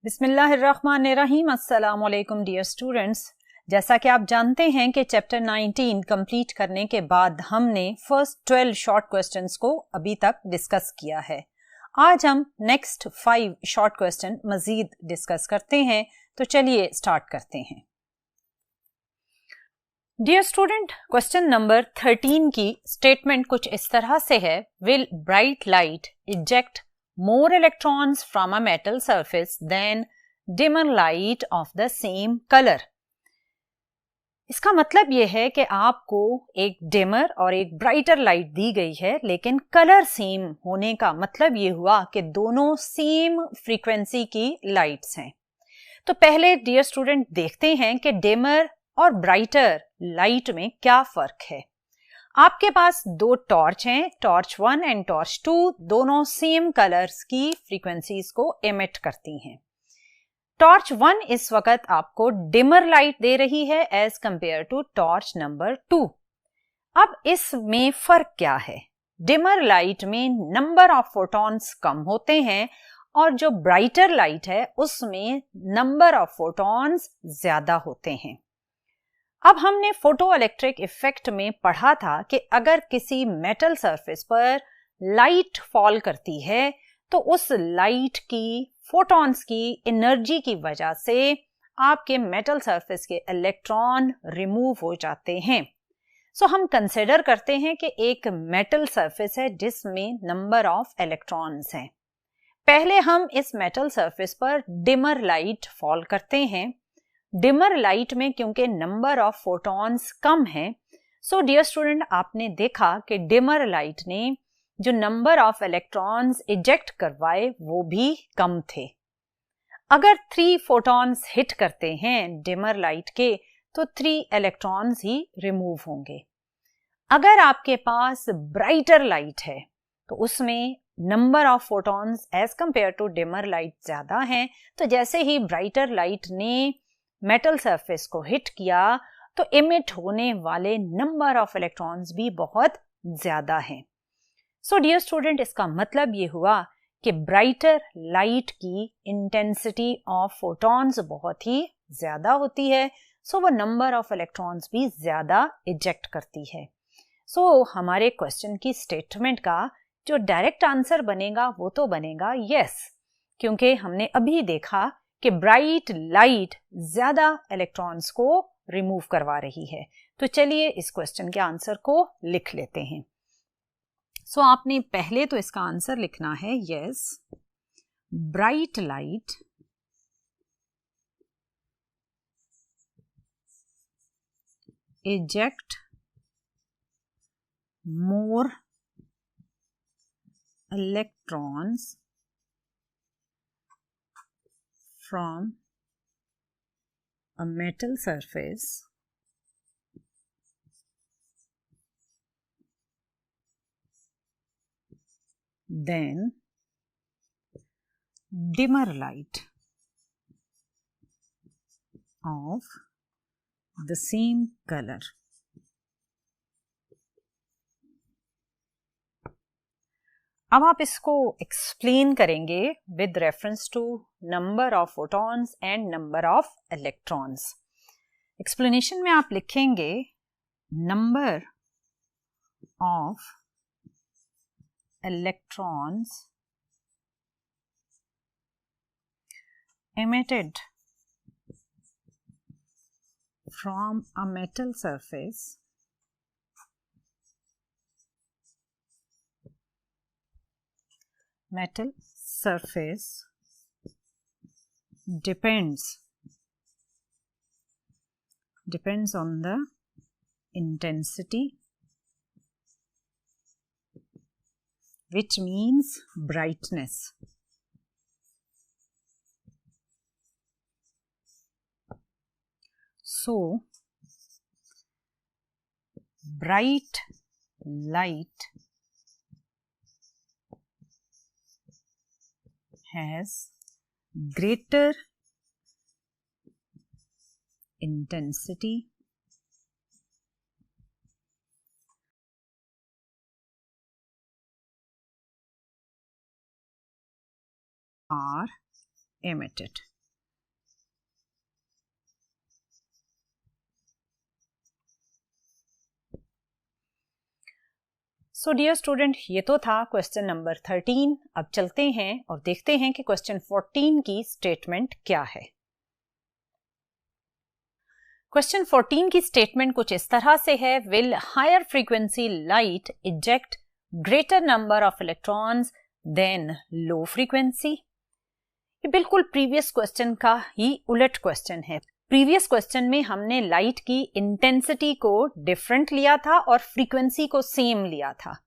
बिस्मिल्लाहिर्रहमानिर्रहीम। अस्सलाम वालेकुम डियर स्टूडेंट्स। जैसा कि आप जानते हैं कि चैप्टर 19 कंप्लीट करने के बाद हमने फर्स्ट 12 शॉर्ट क्वेश्चंस को अभी तक डिस्कस किया है। आज हम नेक्स्ट 5 शॉर्ट क्वेश्चन मजीद डिस्कस करते हैं, तो चलिए स्टार्ट करते हैं। डियर स्टूडेंट, क्वेश्चन नंबर 13 की स्टेटमेंट कुछ इस तरह से है, will bright light eject more electrons from a metal surface than dimmer light of the same color। इसका मतलब यह है कि आपको एक डिमर और एक ब्राइटर लाइट दी गई है, लेकिन कलर सेम होने का मतलब यह हुआ कि दोनों सेम फ्रीक्वेंसी की लाइट्स हैं। तो पहले डियर स्टूडेंट देखते हैं कि डिमर और ब्राइटर लाइट में क्या फर्क है। आपके पास दो टॉर्च हैं, टॉर्च 1 एंड टॉर्च 2, दोनों सेम कलर्स की फ्रीक्वेंसीज को एमिट करती हैं। टॉर्च 1 इस वक्त आपको डिमर लाइट दे रही है as compare to torch number 2। अब इसमें फर्क क्या है? डिमर लाइट में नंबर ऑफ फोटॉन्स कम होते हैं और जो ब्राइटर लाइट है उसमें नंबर ऑफ फोटॉन्स ज्यादा होते हैं। अब हमने फोटो इलेक्ट्रिक इफेक्ट में पढ़ा था कि अगर किसी मेटल सरफेस पर लाइट फॉल करती है तो उस लाइट की फोटॉन्स की एनर्जी की वजह से आपके मेटल सरफेस के इलेक्ट्रॉन रिमूव हो जाते हैं। सो हम कंसिडर करते हैं कि एक मेटल सरफेस है जिसमें नंबर ऑफ इलेक्ट्रॉन्स हैं। पहले हम इस मेटल सरफेस पर डिमर लाइट फॉल करते हैं। डिमर लाइट में क्योंकि नंबर ऑफ फोटॉन्स कम है, सो डियर स्टूडेंट आपने देखा कि डिमर लाइट ने जो नंबर ऑफ इलेक्ट्रॉन्स इजेक्ट करवाए वो भी कम थे। अगर 3 फोटॉन्स हिट करते हैं डिमर लाइट के तो 3 इलेक्ट्रॉन्स ही रिमूव होंगे। अगर आपके पास ब्राइटर लाइट है तो उसमें number of photons as compare to dimmer light ज्यादा हैं, तो जैसे ही ब्राइटर लाइट ने मेटल सरफेस को हिट किया तो इमिट होने वाले नंबर ऑफ इलेक्ट्रॉन्स भी बहुत ज्यादा हैं। सो डियर स्टूडेंट, इसका मतलब ये हुआ कि ब्राइटर लाइट की इंटेंसिटी ऑफ फोटॉन्स बहुत ही ज्यादा होती है, सो वो नंबर ऑफ इलेक्ट्रॉन्स भी ज्यादा इजेक्ट करती है। सो हमारे क्वेश्चन की स्टेटमेंट का जो डायरेक्ट आंसर बनेगा वो तो बनेगा यस, क्योंकि हमने अभी देखा कि ब्राइट लाइट ज्यादा इलेक्ट्रॉन्स को रिमूव करवा रही है। तो चलिए इस क्वेश्चन के आंसर को लिख लेते हैं। सो आपने पहले तो इसका आंसर लिखना है yes, bright light eject more electrons from a metal surface than dimmer light of the same color। अब आप इसको एक्सप्लेन करेंगे with reference to number of photons and number of electrons. Explanation में आप लिखेंगे number of electrons emitted from a metal surface depends on the intensity, which means brightness। So bright light has greater intensity are emitted। So dear student, ये तो था question number 13। अब चलते हैं और देखते हैं कि क्वेश्चन 14 की स्टेटमेंट क्या है। क्वेश्चन 14 की स्टेटमेंट कुछ इस तरह से है, will higher frequency light eject greater number of electrons than low frequency. ये बिल्कुल प्रीवियस क्वेश्चन का ही उलट क्वेश्चन है। प्रीवियस क्वेश्चन में हमने लाइट की इंटेंसिटी को डिफरेंट लिया था और फ्रीक्वेंसी को सेम लिया था।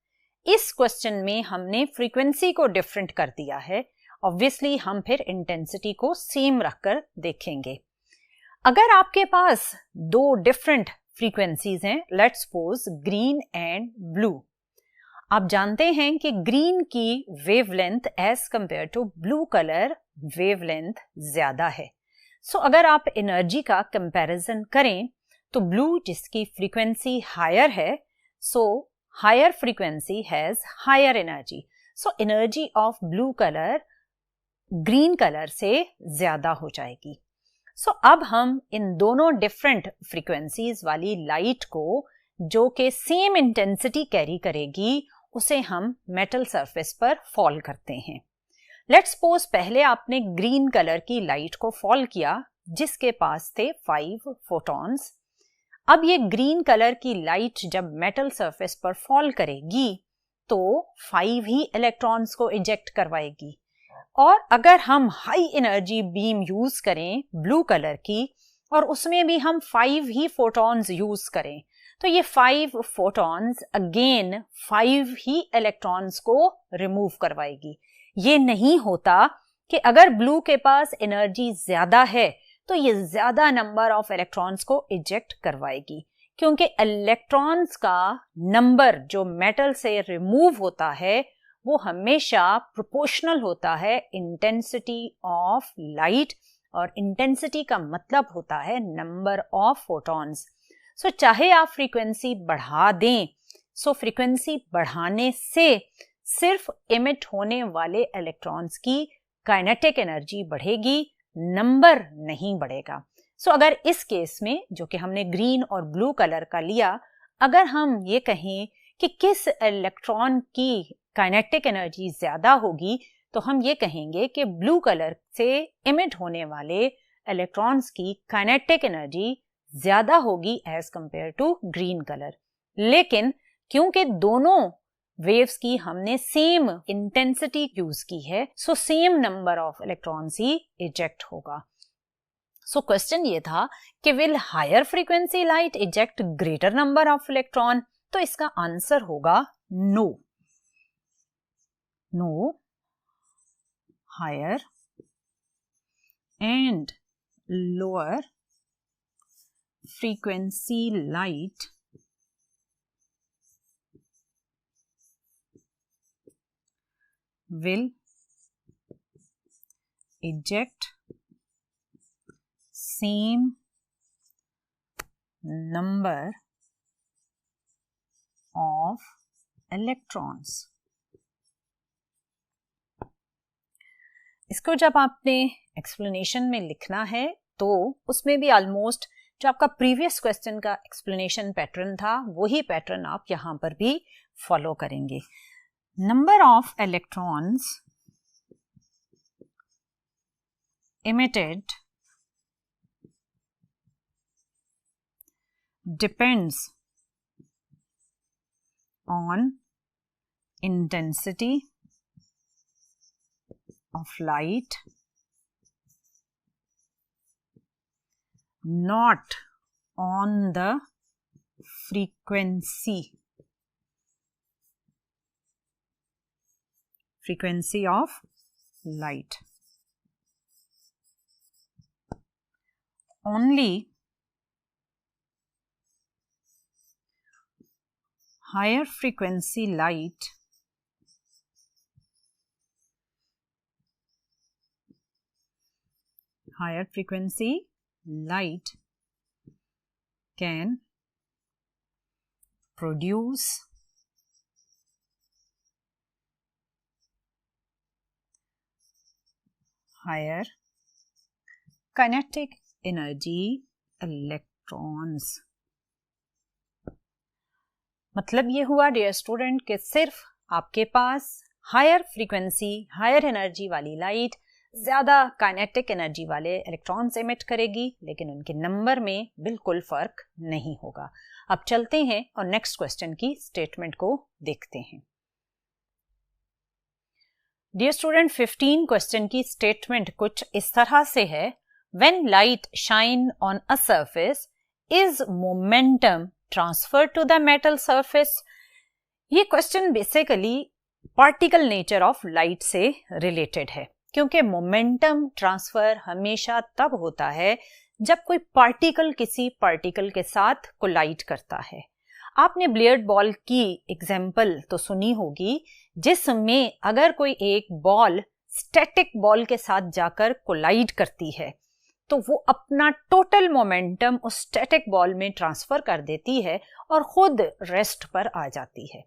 इस क्वेश्चन में हमने फ्रीक्वेंसी को डिफरेंट कर दिया है। ऑब्वियसली हम फिर इंटेंसिटी को सेम रखकर देखेंगे। अगर आपके पास दो डिफरेंट फ्रीक्वेंसीज हैं, let's suppose green and blue, आप जानते हैं कि ग्रीन की wavelength as compare to blue colour wavelength ज्यादा है। सो अगर आप एनर्जी का कंपैरिजन करें तो ब्लू जिसकी फ्रीक्वेंसी हायर है, so higher frequency has higher energy, so energy of blue colour green colour से ज्यादा हो जाएगी। सो अब हम इन दोनों डिफरेंट फ्रीक्वेंसीज वाली लाइट को जो कि सेम इंटेंसिटी कैरी करेगी उसे हम मेटल सरफेस पर फॉल करते हैं। लेट्स सपोज पहले आपने ग्रीन कलर की लाइट को फॉल किया जिसके पास थे 5 फोटॉन्स। अब ये ग्रीन कलर की लाइट जब मेटल सरफेस पर फॉल करेगी तो 5 ही इलेक्ट्रॉन्स को इजेक्ट करवाएगी। और अगर हम हाई एनर्जी बीम यूज करें ब्लू कलर की और उसमें भी हम 5 ही फोटॉन्स यूज करें तो ये 5 फोटॉन्स अगेन 5 ही इलेक्ट्रॉन्स को रिमूव करवाएगी। ये नहीं होता कि अगर ब्लू के पास एनर्जी ज्यादा है तो ये ज्यादा नंबर ऑफ इलेक्ट्रॉन्स को इजेक्ट करवाएगी, क्योंकि इलेक्ट्रॉन्स का नंबर जो मेटल से रिमूव होता है वो हमेशा प्रोपोर्शनल होता है इंटेंसिटी ऑफ लाइट, और इंटेंसिटी का मतलब होता है नंबर ऑफ फोटॉन्स। सो चाहे आप फ्रीक्वेंसी बढ़ा दें, सो फ्रीक्वेंसी बढ़ाने से सिर्फ इमिट होने वाले इलेक्ट्रॉन्स की काइनेटिक एनर्जी बढ़ेगी, नंबर नहीं बढ़ेगा। सो अगर इस केस में जो कि हमने ग्रीन और ब्लू कलर का लिया, अगर हम ये कहें कि किस इलेक्ट्रॉन की काइनेटिक एनर्जी ज्यादा होगी तो हम ये कहेंगे कि ब्लू कलर से इमिट होने वाले इलेक्ट्रॉन्स की काइनेटिक एनर्जी ज्यादा होगी as compare to green colour. लेकिन क्योंकि दोनों वेव्स की हमने सेम इंटेंसिटी यूज की है, so same number of electrons ही इजेक्ट होगा। सो क्वेश्चन ये था कि will higher frequency light eject greater number of electron, तो इसका आंसर होगा no. No, higher and lower frequency light will eject same number of electrons। इसको जब आपने एक्सप्लेनेशन में लिखना है तो उसमें भी ऑलमोस्ट जो आपका प्रीवियस क्वेश्चन का एक्सप्लेनेशन पैटर्न था वही पैटर्न आप यहां पर भी फॉलो करेंगे। Number of electrons emitted depends on intensity of light, not on the frequency of light. Only higher frequency light can produce higher kinetic energy electrons। मतलब ये हुआ डियर स्टूडेंट कि सिर्फ आपके पास हायर फ्रीक्वेंसी, हायर एनर्जी वाली light ज़्यादा kinetic energy वाले electrons emit करेगी, लेकिन उनके नंबर में बिल्कुल फ़र्क नहीं होगा। अब चलते हैं और नेक्स्ट क्वेश्चन की स्टेटमेंट को देखते हैं। डियर स्टूडेंट 15 क्वेश्चन की स्टेटमेंट कुछ इस तरह से है, when light shine on a surface is momentum transfer to the metal surface. ये question basically particle nature of light से रिलेटेड है, क्योंकि मोमेंटम ट्रांसफर हमेशा तब होता है जब कोई पार्टिकल किसी पार्टिकल के साथ कोलाइड करता है। आपने बिलियर्ड बॉल की एग्जाम्पल तो सुनी होगी, जिसमें अगर कोई एक बॉल स्टैटिक बॉल के साथ जाकर कोलाइड करती है तो वो अपना टोटल मोमेंटम उस स्टैटिक बॉल में ट्रांसफर कर देती है और खुद रेस्ट पर आ जाती है।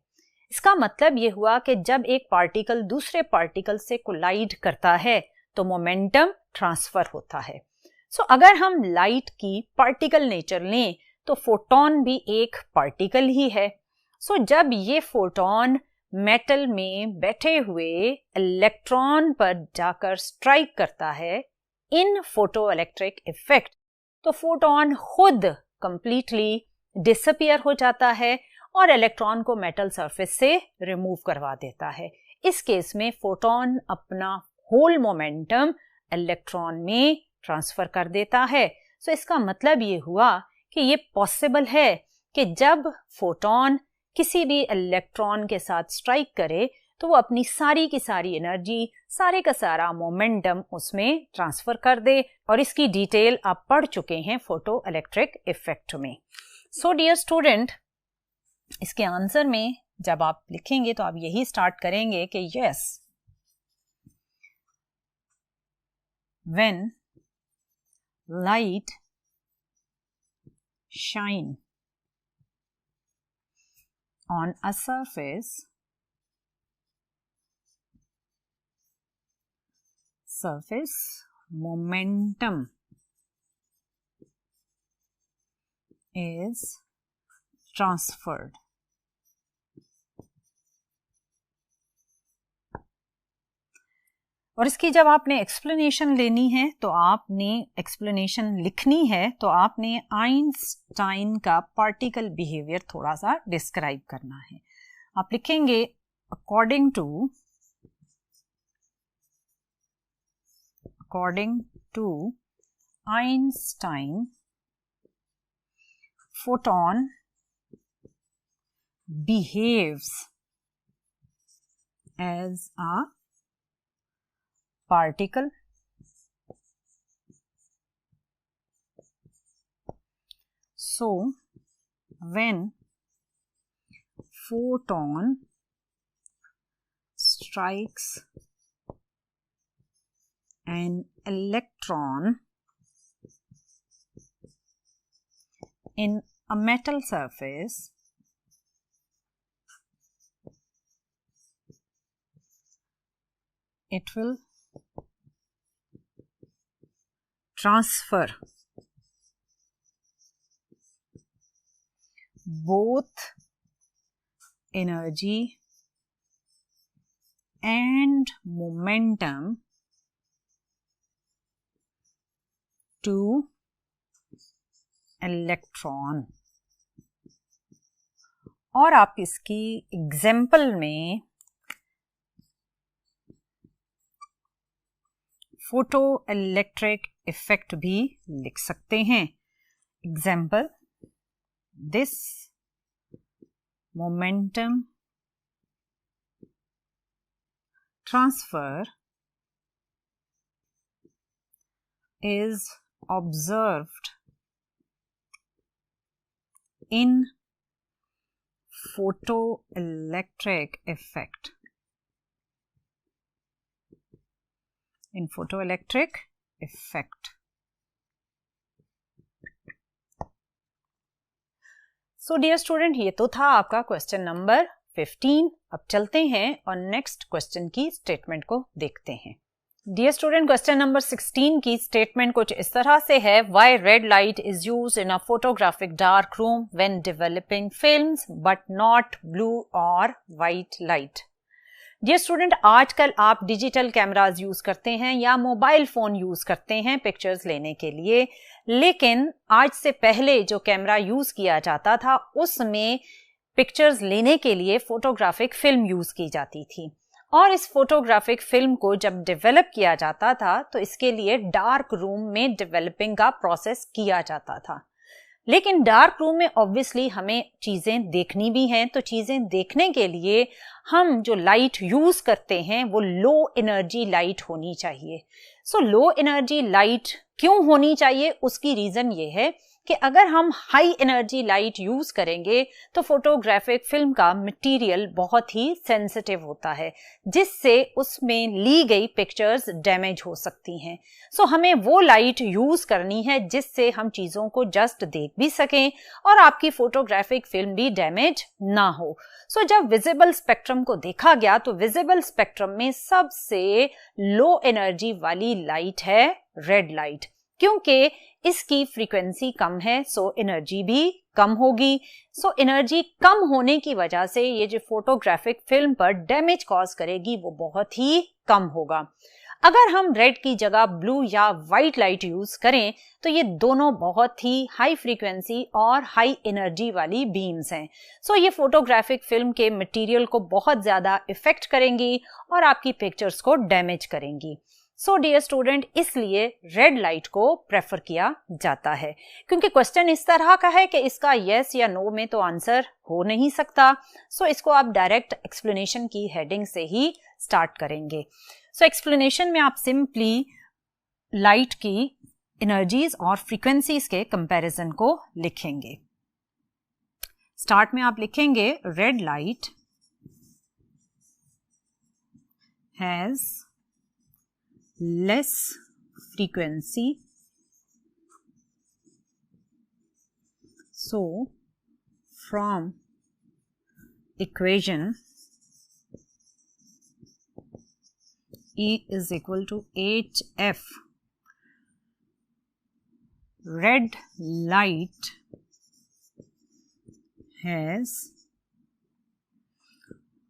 इसका मतलब ये हुआ कि जब एक पार्टिकल दूसरे पार्टिकल से कोलाइड करता है तो मोमेंटम ट्रांसफर होता है। सो अगर हम लाइट की पार्टिकल नेचर लें तो फोटोन भी एक पार्टिकल ही है। सो जब ये फोटोन मेटल में बैठे हुए इलेक्ट्रॉन पर जाकर स्ट्राइक करता है इन फोटो इलेक्ट्रिक इफेक्ट, तो फोटोन खुद कंप्लीटली डिसअपियर हो जाता है और इलेक्ट्रॉन को मेटल सरफेस से रिमूव करवा देता है। इस केस में फोटोन अपना होल मोमेंटम इलेक्ट्रॉन में ट्रांसफर कर देता है। सो इसका मतलब ये हुआ कि ये पॉसिबल है कि जब फोटोन किसी भी इलेक्ट्रॉन के साथ स्ट्राइक करे तो वो अपनी सारी की सारी एनर्जी, सारे का सारा मोमेंटम उसमें ट्रांसफर कर दे, और इसकी डिटेल आप पढ़ चुके हैं फोटो इलेक्ट्रिक इफेक्ट में। सो डियर स्टूडेंट, इसके आंसर में जब आप लिखेंगे तो आप यही स्टार्ट करेंगे कि yes, when light shine on a surface momentum is transferred. और इसकी जब आपने एक्सप्लेनेशन लेनी है तो आपने एक्सप्लेनेशन लिखनी है तो आपने आइंस्टाइन का पार्टिकल बिहेवियर थोड़ा सा डिस्क्राइब करना है। आप लिखेंगे according to Einstein photon behaves as a particle so when photon strikes an electron in a metal surface, it will transfer both energy and momentum to electron। और आप इसकी एग्जाम्पल में फोटो इलेक्ट्रिक इफेक्ट भी लिख सकते हैं। Example, this momentum transfer is observed in photoelectric effect. In photoelectric effect. So dear student, ये तो था आपका क्वेश्चन नंबर 15। अब चलते हैं और नेक्स्ट क्वेश्चन की स्टेटमेंट को देखते हैं। डियर स्टूडेंट, क्वेश्चन नंबर 16 की स्टेटमेंट कुछ इस तरह से है, why red light is used in a photographic dark room when developing films but not blue और वाइट लाइट। डियर स्टूडेंट, आजकल आप डिजिटल कैमराज यूज करते हैं या मोबाइल फोन यूज करते हैं पिक्चर्स लेने के लिए, लेकिन आज से पहले जो कैमरा यूज किया जाता था उसमें पिक्चर्स लेने के लिए फोटोग्राफिक फिल्म यूज की जाती थी, और इस फोटोग्राफिक फिल्म को जब डेवलप किया जाता था तो इसके लिए डार्क रूम में डेवलपिंग का प्रोसेस किया जाता था। लेकिन डार्क रूम में ऑब्वियसली हमें चीजें देखनी भी हैं, तो चीजें देखने के लिए हम जो लाइट यूज करते हैं वो लो एनर्जी लाइट होनी चाहिए। सो लो एनर्जी लाइट क्यों होनी चाहिए, उसकी रीजन ये है कि अगर हम हाई एनर्जी लाइट यूज करेंगे तो फोटोग्राफिक फिल्म का मटेरियल बहुत ही सेंसिटिव होता है, जिससे उसमें ली गई पिक्चर्स डैमेज हो सकती हैं। सो हमें वो लाइट यूज करनी है जिससे हम चीजों को जस्ट देख भी सकें और आपकी फोटोग्राफिक फिल्म भी डैमेज ना हो। सो जब विजिबल स्पेक्ट्रम को देखा गया तो विजिबल स्पेक्ट्रम में सबसे लो एनर्जी वाली लाइट है रेड लाइट, क्योंकि इसकी फ्रीक्वेंसी कम है, सो एनर्जी भी कम होगी। सो एनर्जी कम होने की वजह से ये जो फोटोग्राफिक फिल्म पर डैमेज कॉज करेगी वो बहुत ही कम होगा। अगर हम रेड की जगह ब्लू या वाइट लाइट यूज करें तो ये दोनों बहुत ही हाई फ्रीक्वेंसी और हाई एनर्जी वाली बीम्स हैं। सो ये फोटोग्राफिक फिल्म के मटेरियल को बहुत ज्यादा इफेक्ट करेंगी और आपकी पिक्चर्स को डैमेज करेंगी। सो डियर स्टूडेंट, इसलिए रेड लाइट को प्रेफर किया जाता है, क्योंकि क्वेश्चन इस तरह का है कि इसका यस या नो में तो आंसर हो नहीं सकता। सो इसको आप डायरेक्ट एक्सप्लेनेशन की हेडिंग से ही स्टार्ट करेंगे। सो एक्सप्लेनेशन में आप सिंपली लाइट की एनर्जीज और फ्रीक्वेंसीज के कंपैरिजन को लिखेंगे। स्टार्ट में आप लिखेंगे red light has less frequency, so from equation E is equal to HF, red light has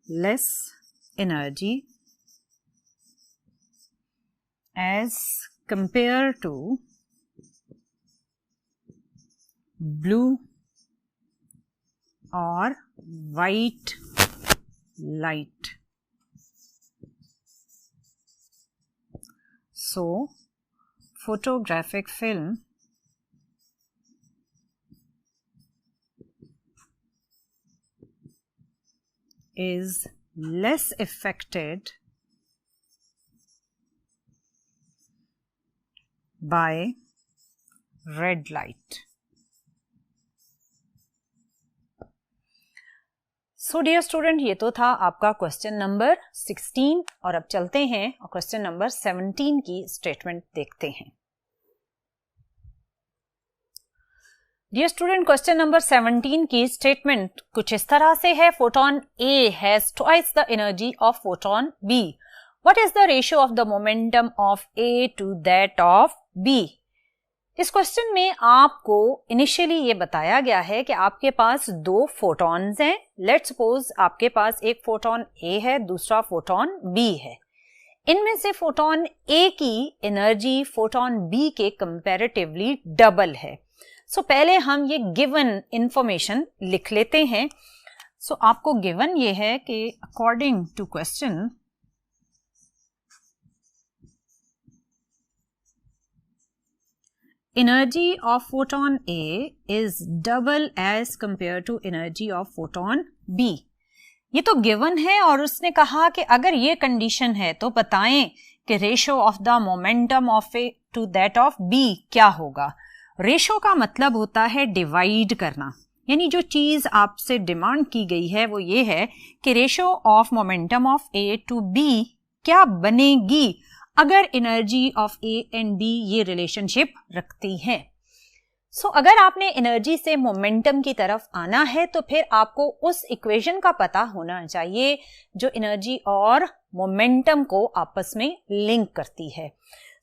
less energy as compared to blue or white light. So, photographic film is less affected by red light. So dear student, ये तो था आपका question number 16 और अब चलते हैं और question number 17 की स्टेटमेंट देखते हैं। डियर स्टूडेंट, क्वेश्चन नंबर 17 की स्टेटमेंट कुछ इस तरह से है, photon A has twice the energy of photon B. What is the ratio of the momentum of A to that of B? इस क्वेश्चन में आपको इनिशियली ये बताया गया है कि आपके पास दो फोटॉन्स हैं। लेट्स सपोज आपके पास एक फोटोन A है, दूसरा फोटोन B है। इनमें से फोटोन A की एनर्जी फोटोन B के कंपैरेटिवली डबल है। सो पहले हम ये गिवन इंफॉर्मेशन लिख लेते हैं। सो आपको गिवन ये है कि according to question energy of photon A is double as compared to energy of photon B. ये तो गिवन है और उसने कहा कि अगर ये कंडीशन है तो बताएं कि ratio of the momentum of A to that of B क्या होगा। रेशो का मतलब होता है डिवाइड करना, यानी जो चीज आपसे डिमांड की गई है वो ये है कि ratio of momentum of A to B क्या बनेगी अगर energy of A and B ये रिलेशनशिप रखती है। सो अगर आपने एनर्जी से मोमेंटम की तरफ आना है तो फिर आपको उस इक्वेशन का पता होना चाहिए जो एनर्जी और मोमेंटम को आपस में लिंक करती है।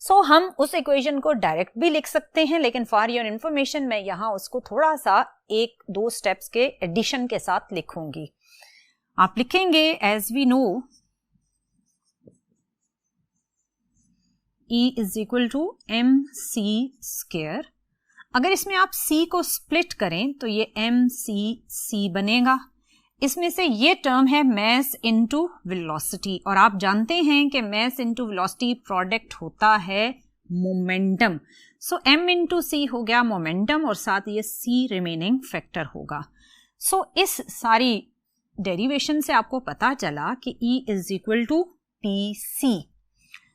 सो हम उस इक्वेशन को डायरेक्ट भी लिख सकते हैं, लेकिन फॉर योर इंफॉर्मेशन मैं यहां उसको थोड़ा सा 1-2 स्टेप्स के एडिशन के साथ लिखूंगी। आप लिखेंगे as we know E is equal to mc²। अगर इसमें आप c को स्प्लिट करें तो ये mc बनेगा। इसमें से ये टर्म है mass इनटू वेलोसिटी, और आप जानते हैं कि mass इनटू वेलोसिटी प्रोडक्ट होता है मोमेंटम। सो m इनटू c हो गया मोमेंटम और साथ ये c रिमेनिंग फैक्टर होगा। सो इस सारी डेरिवेशन से आपको पता चला कि E is equal to pc।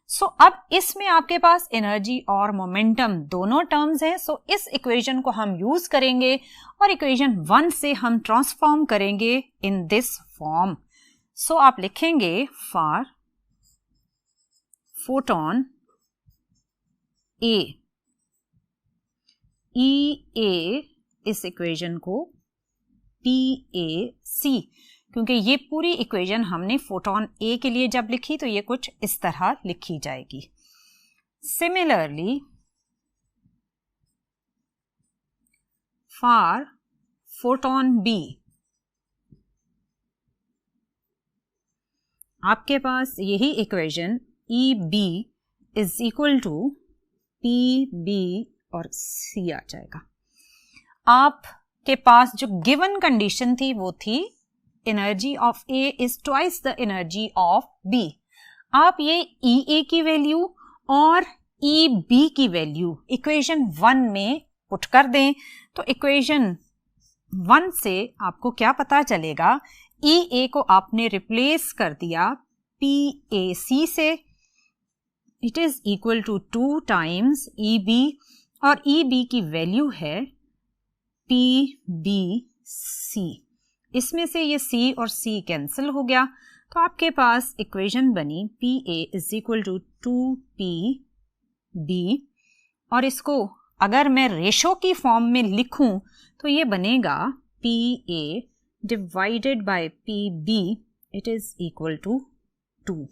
So अब इसमें आपके पास एनर्जी और मोमेंटम दोनों टर्म्स हैं। सो इस इक्वेशन को हम यूज करेंगे और इक्वेशन 1 से हम ट्रांसफॉर्म करेंगे इन दिस फॉर्म। सो आप लिखेंगे फॉर फोटॉन ए, E इस इक्वेशन को PAC, क्योंकि ये पूरी इक्वेशन हमने फोटॉन ए के लिए जब लिखी तो ये कुछ इस तरह लिखी जाएगी। सिमिलरली फॉर फोटॉन बी आपके पास यही equation EB is equal to PB और C आ जाएगा। आपके पास जो गिवन कंडीशन थी वो थी energy of A is twice the energy of B। आप ये EA की वैल्यू और EB की वैल्यू इक्वेशन 1 में पुट कर दें तो इक्वेशन 1 से आपको क्या पता चलेगा, EA को आपने रिप्लेस कर दिया PAC से, it is equal to 2 times EB और EB की वैल्यू है PBC। इसमें से ये C और C कैंसिल हो गया तो आपके पास इक्वेशन बनी PA is equal to 2PB, और इसको अगर मैं रेशो की फॉर्म में लिखूं तो ये बनेगा PA divided by PB, it is equal to 2।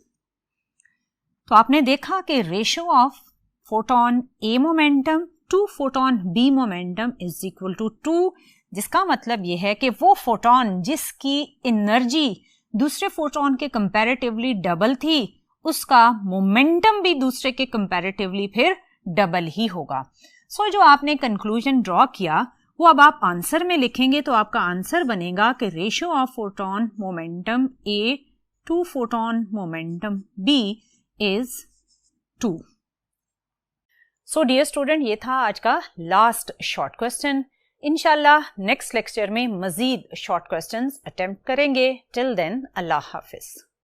तो आपने देखा कि ratio of photon A momentum to photon B momentum is equal to 2, जिसका मतलब यह है कि वो फोटॉन जिसकी एनर्जी दूसरे फोटॉन के कंपैरेटिवली डबल थी उसका मोमेंटम भी दूसरे के कंपैरेटिवली फिर डबल ही होगा। सो जो आपने कंक्लूजन ड्रॉ किया वो अब आप आंसर में लिखेंगे तो आपका आंसर बनेगा कि ratio of photon momentum A to photon momentum B is 2। So dear student, ये था आज का लास्ट शॉर्ट क्वेश्चन। इंशाल्लाह नेक्स्ट लेक्चर में मजीद शॉर्ट क्वेश्चंस अटेम्प्ट करेंगे। टिल देन अल्लाह हाफिज।